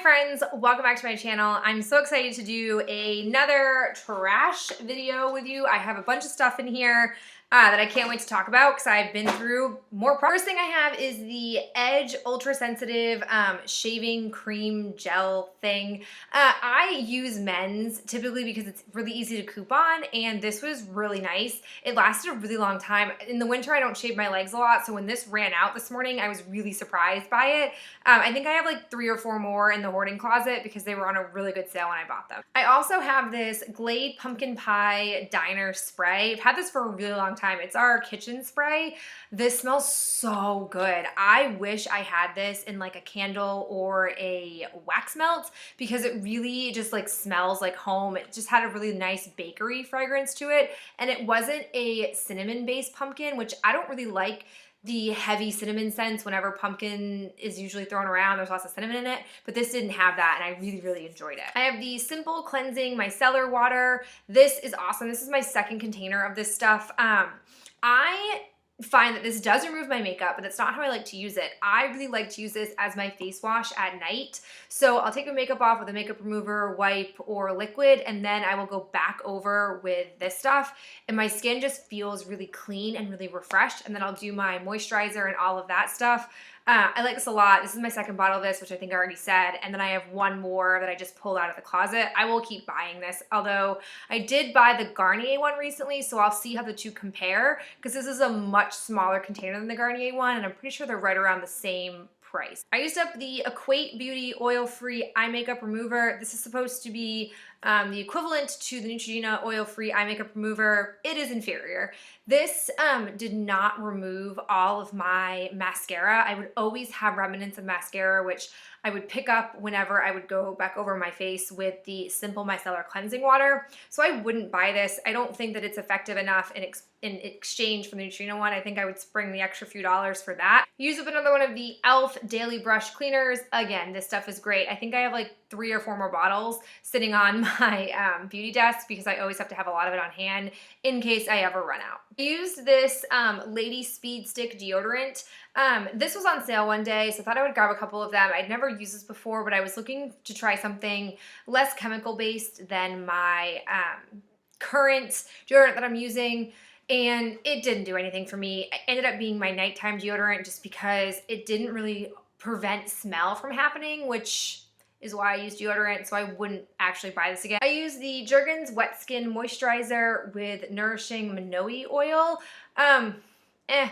friends, welcome back to my channel. I'm so excited to do another trash video with you. I have a bunch of stuff in here that I can't wait to talk about because I've been through more. First thing I have is the Edge Ultra Sensitive Shaving Cream Gel thing. I use men's typically because it's really easy to coupon, and this was really nice. It lasted a really long time. In the winter, I don't shave my legs a lot, so when this ran out this morning, I was really surprised by it. I think I have like 3 or 4 more in the hoarding closet because they were on a really good sale when I bought them. I also have this Glade Pumpkin Pie Diner Spray. I've had this for a really long time. It's our kitchen spray. This smells so good. I wish I had this in like a candle or a wax melt because it really just like smells like home. It just had a really nice bakery fragrance to it, and it wasn't a cinnamon-based pumpkin, which I don't really like the heavy cinnamon scents. Whenever pumpkin is usually thrown around, there's lots of cinnamon in it, but this didn't have that, and I really enjoyed it. I have the Simple Cleansing Micellar Water. This is awesome. This is my second container of this stuff. I find that this does remove my makeup, but that's not how I like to use it. I really like to use this as my face wash at night. So I'll take my makeup off with a makeup remover, wipe, or liquid, and then I will go back over with this stuff, and my skin just feels really clean and really refreshed, and then I'll do my moisturizer and all of that stuff. I like this a lot. This is my second bottle of this, which I think I already said, and then I have one more that I just pulled out of the closet. I will keep buying this, although I did buy the Garnier one recently, so I'll see how the two compare, because this is a much smaller container than the Garnier one, and I'm pretty sure they're right around the same price. I used up the Equate Beauty Oil-Free Eye Makeup Remover. This is supposed to be the equivalent to the Neutrogena Oil-Free Eye Makeup Remover. It is inferior. This did not remove all of my mascara. I would always have remnants of mascara, which I would pick up whenever I would go back over my face with the Simple Micellar Cleansing Water. So I wouldn't buy this. I don't think that it's effective enough in exchange for the Neutrogena one. I think I would spring the extra few dollars for that. Use up another one of the e.l.f. Daily Brush Cleaners. Again, this stuff is great. I think I have like 3 or 4 more bottles sitting on my beauty desk because I always have to have a lot of it on hand in case I ever run out. I used this Lady Speed Stick deodorant. This was on sale one day, so I thought I would grab a couple of them. I'd never used this before, but I was looking to try something less chemical-based than my current deodorant that I'm using, and it didn't do anything for me. It ended up being my nighttime deodorant just because it didn't really prevent smell from happening, which is why I use deodorant, so I wouldn't actually buy this again. I use the Jergens Wet Skin Moisturizer with Nourishing Minoe Oil.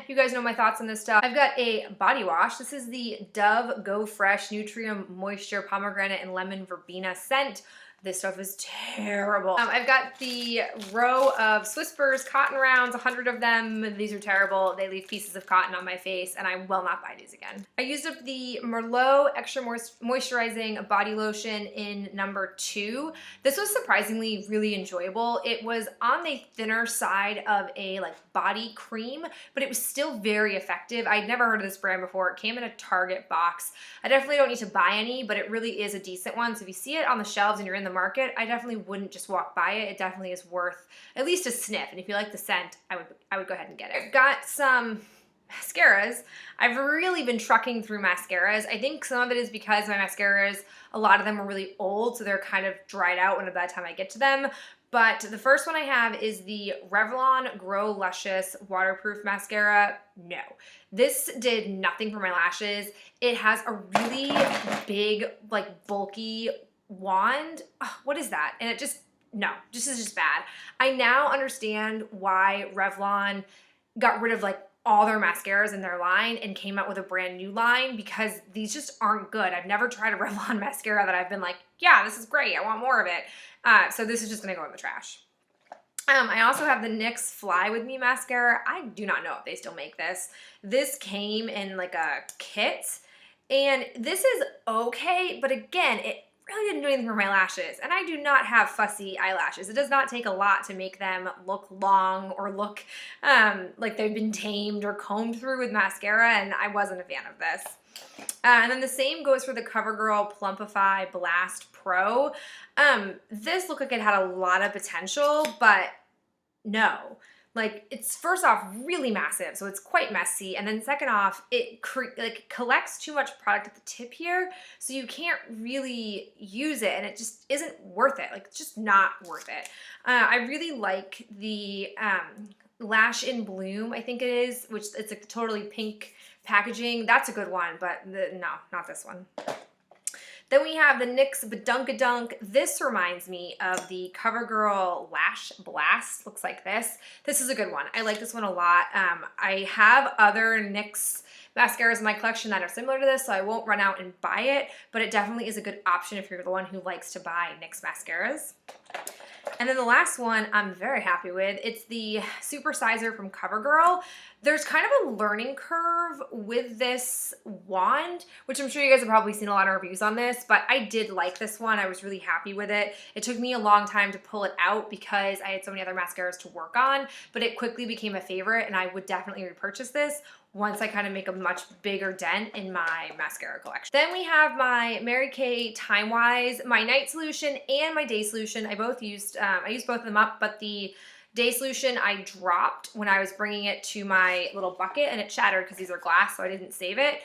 You guys know my thoughts on this stuff. I've got a body wash. This is the Dove Go Fresh Nutrium Moisture Pomegranate and Lemon Verbena scent. This stuff is terrible. I've got the row of Swisspers cotton rounds, 100 of them. These are terrible. They leave pieces of cotton on my face, and I will not buy these again. I used up the Merlot Extra Moisturizing Body Lotion in number 2. This was surprisingly really enjoyable. It was on the thinner side of a like body cream, but it was still very effective. I'd never heard of this brand before. It came in a Target box. I definitely don't need to buy any, but it really is a decent one. So if you see it on the shelves and you're in the market, I definitely wouldn't just walk by it. It definitely is worth at least a sniff, and if you like the scent, I would go ahead and get it. I've got some mascaras. I've really been trucking through mascaras. I think some of it is because my mascaras, a lot of them are really old, so they're kind of dried out when by the time I get to them. But the first one I have is the Revlon Grow Luscious Waterproof Mascara. No, this did nothing for my lashes. It has a really big, like bulky wand. Oh, what is that? And it just, no, this is just bad. I now understand why Revlon got rid of like all their mascaras in their line and came out with a brand new line, because these just aren't good. I've never tried a Revlon mascara that I've been like, yeah, this is great, I want more of it. So this is just gonna go in the trash. I also have the NYX Fly With Me mascara. I do not know if they still make this. This came in like a kit, and this is okay, but again, it really didn't do anything for my lashes, and I do not have fussy eyelashes. It does not take a lot to make them look long or look like they've been tamed or combed through with mascara, and I wasn't a fan of this. And then the same goes for the CoverGirl Plumpify Blast Pro. This looked like it had a lot of potential, but no. Like, it's first off really massive, so it's quite messy, and then second off, it like collects too much product at the tip here, so you can't really use it, and it just isn't worth it. Like, it's just not worth it. I really like the Lash in Bloom, I think it is, which it's like totally pink packaging. That's a good one, but no, not this one. Then we have the NYX Badunkadunk. This reminds me of the CoverGirl Lash Blast. Looks like this. This is a good one. I like this one a lot. I have other NYX mascaras in my collection that are similar to this, so I won't run out and buy it, but it definitely is a good option if you're the one who likes to buy NYX mascaras. And then the last one I'm very happy with, it's the Super Sizer from CoverGirl. There's kind of a learning curve with this wand, which I'm sure you guys have probably seen a lot of reviews on this, but I did like this one. I was really happy with it. It took me a long time to pull it out because I had so many other mascaras to work on, but it quickly became a favorite, and I would definitely repurchase this once I kind of make a much bigger dent in my mascara collection. Then we have my Mary Kay Time Wise, my night solution and my day solution. I used both of them up, but the day solution I dropped when I was bringing it to my little bucket, and it shattered because these are glass, so I didn't save it.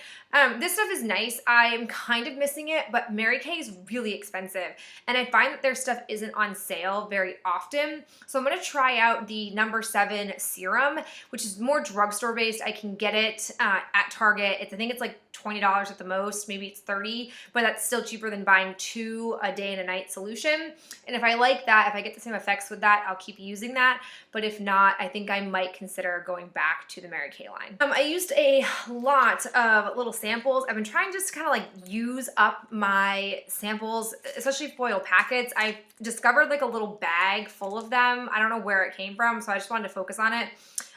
This stuff is nice. I'm kind of missing it, but Mary Kay is really expensive, and I find that their stuff isn't on sale very often. So I'm gonna try out the No. 7 serum, which is more drugstore based. I can get it at Target. I think it's like $20 at the most, maybe it's $30, but that's still cheaper than buying 2 a day and a night solution. And if I like that, if I get the same effects with that, I'll keep using that. But if not, I think I might consider going back to the Mary Kay line. I used a lot of little samples. I've been trying just to kind of like use up my samples, especially foil packets. I discovered like a little bag full of them. I don't know where it came from, so I just wanted to focus on it.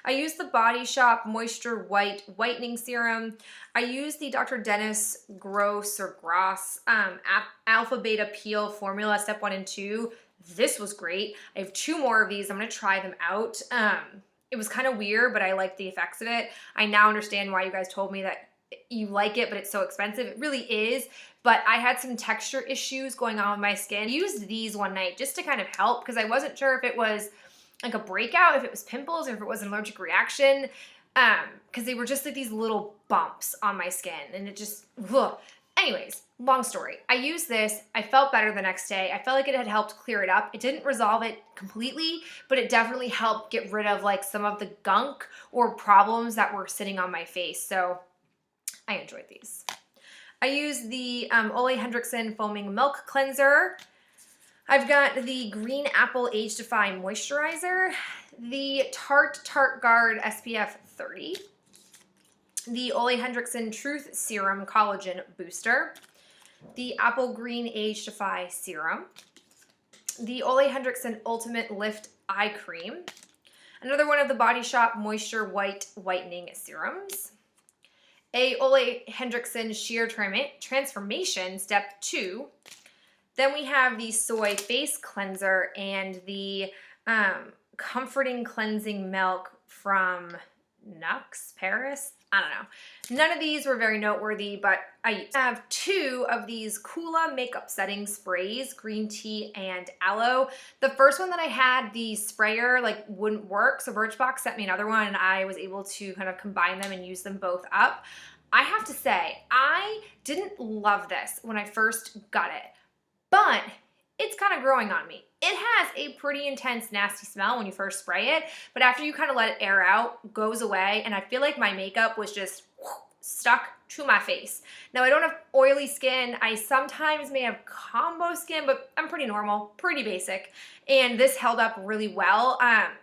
I used the Body Shop Moisture White Whitening Serum. I used the Dr. Dennis Gross Alpha Beta Peel Formula Step 1 and 2. This was great. I have 2 more of these. I'm gonna try them out. It was kind of weird, but I liked the effects of it. I now understand why you guys told me that you like it, but it's so expensive. It really is, but I had some texture issues going on with my skin. I used these one night just to kind of help because I wasn't sure if it was like a breakout, if it was pimples, or if it was an allergic reaction, because they were just like these little bumps on my skin, and it just, ugh. Anyways, long story. I used this, I felt better the next day. I felt like it had helped clear it up. It didn't resolve it completely, but it definitely helped get rid of like some of the gunk or problems that were sitting on my face, so I enjoyed these. I used the Ole Hendrickson Foaming Milk Cleanser. I've got the Green Apple Age Defy Moisturizer, the Tarte Guard SPF 30, the Ole Hendrickson Truth Serum Collagen Booster, the Apple Green Age Defy Serum, the Ole Hendrickson Ultimate Lift Eye Cream, another one of the Body Shop Moisture White Whitening Serums, a Ole Hendrickson Sheer Transformation Step 2, then we have the Soy Face Cleanser and the Comforting Cleansing Milk from Nux Paris. I don't know. None of these were very noteworthy, but I have 2 of these Kula makeup setting sprays, green tea and aloe. The first one that I had, the sprayer like wouldn't work, so Birchbox sent me another one, and I was able to kind of combine them and use them both up. I have to say, I didn't love this when I first got it, but it's kind of growing on me. It has a pretty intense, nasty smell when you first spray it, but after you kind of let it air out, goes away, and I feel like my makeup was just stuck to my face. Now, I don't have oily skin. I sometimes may have combo skin, but I'm pretty normal, pretty basic, and this held up really well.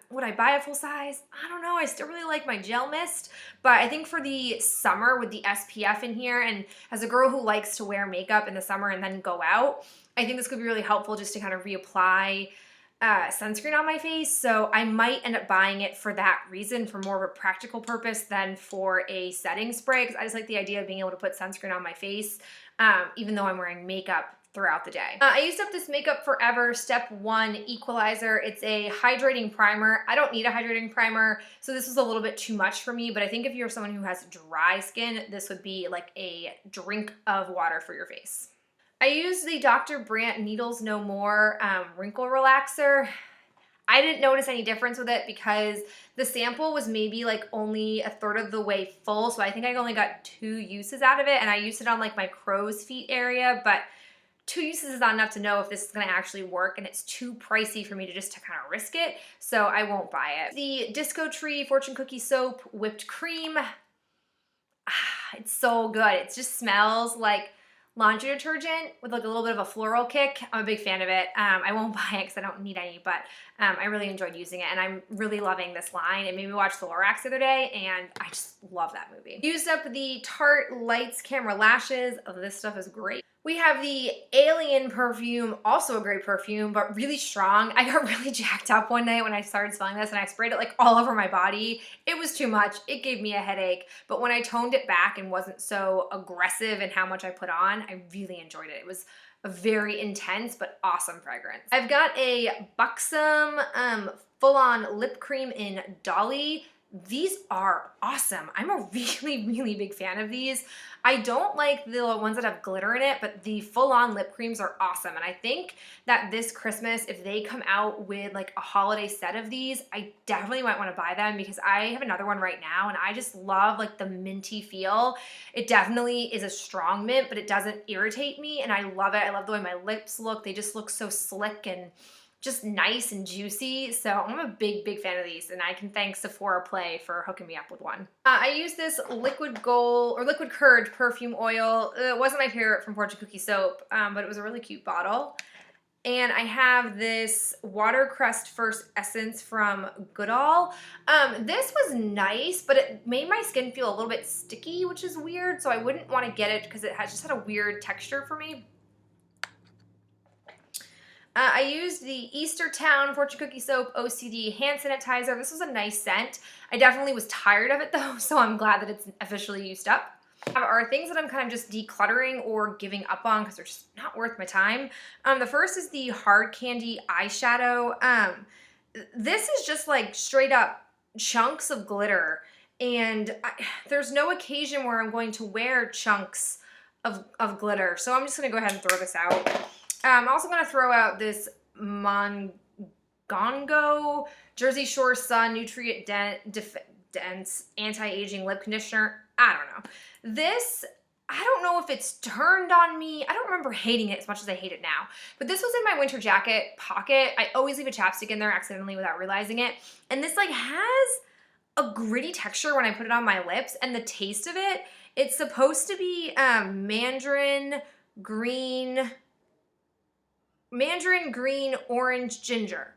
Would I buy a full size? I don't know. I still really like my gel mist, but I think for the summer with the SPF in here, and as a girl who likes to wear makeup in the summer and then go out, I think this could be really helpful just to kind of reapply sunscreen on my face, so I might end up buying it for that reason, for more of a practical purpose than for a setting spray, because I just like the idea of being able to put sunscreen on my face, even though I'm wearing makeup throughout the day. I used up this Makeup Forever Step 1 Equalizer. It's a hydrating primer. I don't need a hydrating primer, so this was a little bit too much for me, but I think if you're someone who has dry skin, this would be like a drink of water for your face. I used the Dr. Brandt Needles No More Wrinkle Relaxer. I didn't notice any difference with it because the sample was maybe like only a third of the way full. So I think I only got 2 uses out of it, and I used it on like my crow's feet area, but 2 uses is not enough to know if this is gonna actually work, and it's too pricey for me to just to kind of risk it, so I won't buy it. The Disco Tree Fortune Cookie Soap Whipped Cream, it's so good. It just smells like laundry detergent with like a little bit of a floral kick. I'm a big fan of it. I won't buy it because I don't need any, but I really enjoyed using it, and I'm really loving this line. It made me watch The Lorax the other day, and I just love that movie. Used up the Tarte Lights Camera Lashes. Oh, this stuff is great. We have the Alien perfume, also a great perfume, but really strong. I got really jacked up one night when I started smelling this, and I sprayed it like all over my body. It was too much. It gave me a headache, but when I toned it back and wasn't so aggressive in how much I put on, I really enjoyed it. It was a very intense but awesome fragrance. I've got a Buxom full-on lip cream in Dolly. These are awesome. I'm a really, really big fan of these. I don't like the ones that have glitter in it, but the full-on lip creams are awesome. And I think that this Christmas, if they come out with like a holiday set of these, I definitely might want to buy them because I have another one right now and I just love like the minty feel. It definitely is a strong mint, but it doesn't irritate me, and I love it. I love the way my lips look. They just look so slick and just nice and juicy. So I'm a big, big fan of these, and I can thank Sephora Play for hooking me up with one. I use this liquid gold or liquid courage perfume oil. It wasn't my favorite from Fortune Cookie Soap, but it was a really cute bottle. And I have this Watercress First Essence from Goodall. This was nice, but it made my skin feel a little bit sticky, which is weird. So I wouldn't want to get it because it has just had a weird texture for me. I used the Eastertown Fortune Cookie Soap OCD hand sanitizer. This was a nice scent. I definitely was tired of it though, so I'm glad that it's officially used up. Are things that I'm kind of just decluttering or giving up on because they're just not worth my time. The first is the Hard Candy eyeshadow. This is just like straight up chunks of glitter, and there's no occasion where I'm going to wear chunks of glitter, so I'm just gonna go ahead and throw this out. I'm also going to throw out this Mongongo Jersey Shore Sun Nutrient Dense Anti-Aging Lip Conditioner. I don't know. This, I don't know if it's turned on me. I don't remember hating it as much as I hate it now. But this was in my winter jacket pocket. I always leave a chapstick in there accidentally without realizing it. And this like has a gritty texture when I put it on my lips. And the taste of it, it's supposed to be mandarin green, orange, ginger.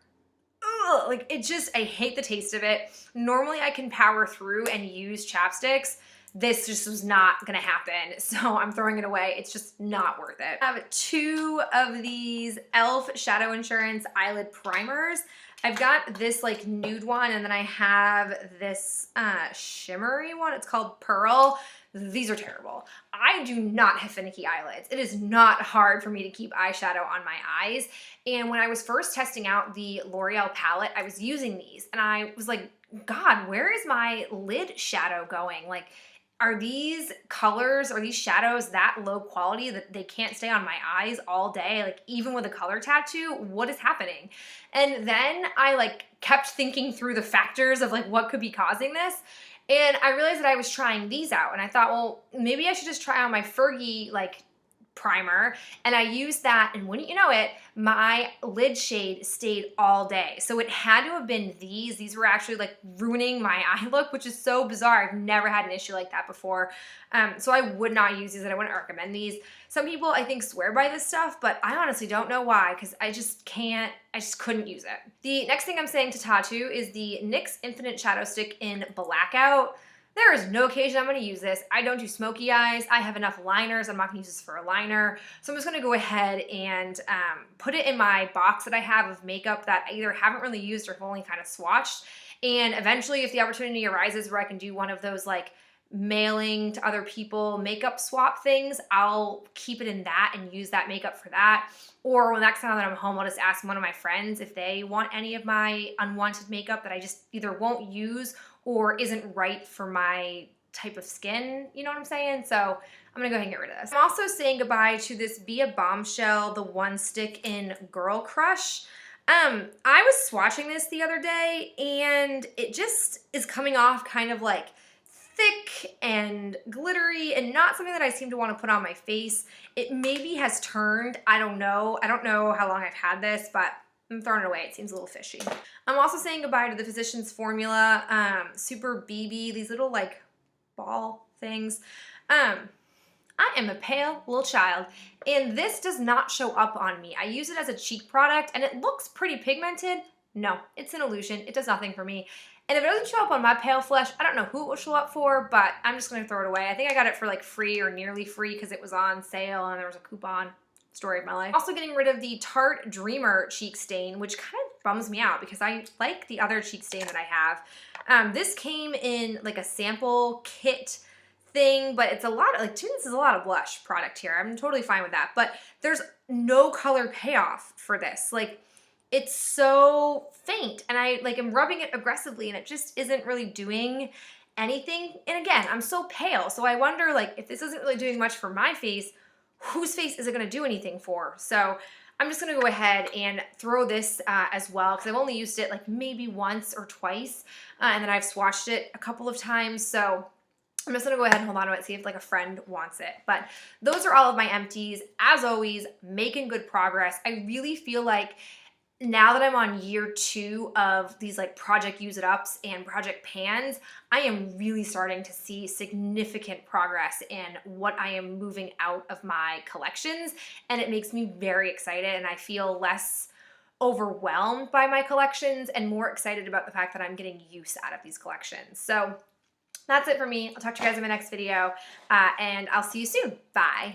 Ugh, like it just, I hate the taste of it. Normally I can power through and use chapsticks. This just was not gonna happen, so I'm throwing it away. It's just not worth it. I have 2 of these e.l.f. Shadow Insurance eyelid primers. I've got this like nude one, and then I have this shimmery one. It's called Pearl. These are terrible. I do not have finicky eyelids. It is not hard for me to keep eyeshadow on my eyes. And when I was first testing out the L'Oreal palette, I was using these and I was like, God, where is my lid shadow going? Like, are these colors, are these shadows that low quality that they can't stay on my eyes all day? Like even with a color tattoo, what is happening? And then I like kept thinking through the factors of like what could be causing this. And I realized that I was trying these out, and I thought, well, maybe I should just try on my Fergie like primer, and I used that, and wouldn't you know it, my lid shade stayed all day. So it had to have been these. These were actually like ruining my eye look, which is so bizarre. I've never had an issue like that before. So I would not use these, and I wouldn't recommend these. Some people I think swear by this stuff, but I honestly don't know why, because I just couldn't use it. The next thing I'm saying to tattoo is the NYX Infinite Shadow Stick in Blackout. There is no occasion I'm going to use this. I don't do smoky eyes. I have enough liners. I'm not going to use this for a liner. So I'm just going to go ahead and put it in my box that I have of makeup that I either haven't really used or have only kind of swatched. And eventually, if the opportunity arises where I can do one of those like mailing to other people makeup swap things, I'll keep it in that and use that makeup for that. Or when next time that I'm home, I'll just ask one of my friends if they want any of my unwanted makeup that I just either won't use or isn't right for my type of skin, you know what I'm saying? So I'm gonna go ahead and get rid of this. I'm also saying goodbye to this Be a Bombshell, the one stick in Girl Crush. I was swatching this the other day and it just is coming off kind of like thick and glittery and not something that I seem to want to put on my face. It maybe has turned, I don't know. I don't know how long I've had this, but I'm throwing it away. It seems a little fishy. I'm also saying goodbye to the Physicians Formula Super BB, these little like ball things. I am a pale little child, and this does not show up on me. I use it as a cheek product, and it looks pretty pigmented. No, it's an illusion. It does nothing for me. And if it doesn't show up on my pale flesh, I don't know who it will show up for, but I'm just gonna throw it away. I think I got it for like free or nearly free because it was on sale and there was a coupon. Story of my life. Also getting rid of the Tarte Dreamer cheek stain, which kind of bums me out because I like the other cheek stain that I have. This came in like a sample kit thing, but it's a lot of, like, this is a lot of blush product here. I'm totally fine with that, but there's no color payoff for this. Like, it's so faint, and I like am rubbing it aggressively and it just isn't really doing anything. And again, I'm so pale, so I wonder, like, if this isn't really doing much for my face, whose face is it gonna do anything for? So I'm just gonna go ahead and throw this as well, because I've only used it like maybe once or twice, and then I've swatched it a couple of times, so I'm just gonna go ahead and hold on to it, see if like a friend wants it. But those are all of my empties. As always, making good progress. I really feel like now that I'm on year 2 of these like project use it ups and project pans, I am really starting to see significant progress in what I am moving out of my collections. And it makes me very excited, and I feel less overwhelmed by my collections and more excited about the fact that I'm getting use out of these collections. So that's it for me. I'll talk to you guys in my next video, and I'll see you soon. Bye.